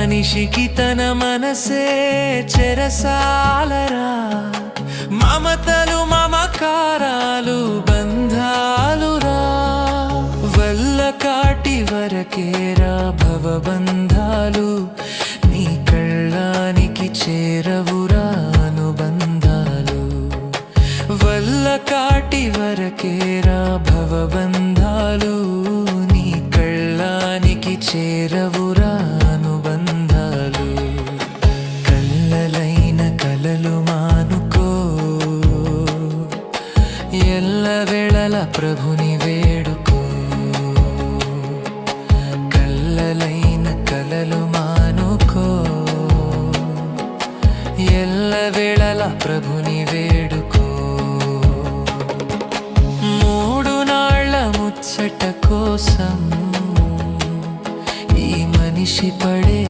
మనిషికి తన మనసే చెరసాలరా, మమతలు మమకారాలు బంధాలురా, వల్ల కాటి వరకేరా భవబంధాలు, నీ కళ్ళానికి చేరవురా అనుబంధాలు, వల్ల కాటి వరకేరా భవబంధాలు, నీ కళ్ళానికి చేరవురా అనుబంధాలు. కళ్ళలైన కలలు మానుకో, ఎల్లవేళల ప్రభుని వేడుకో. కళ్ళలైన కలలు మానుకో, ఎల్లవేళల ప్రభుని వేడుకో. మూడు నాళ్ళ ముచ్చట కోసం ఈ మనిషి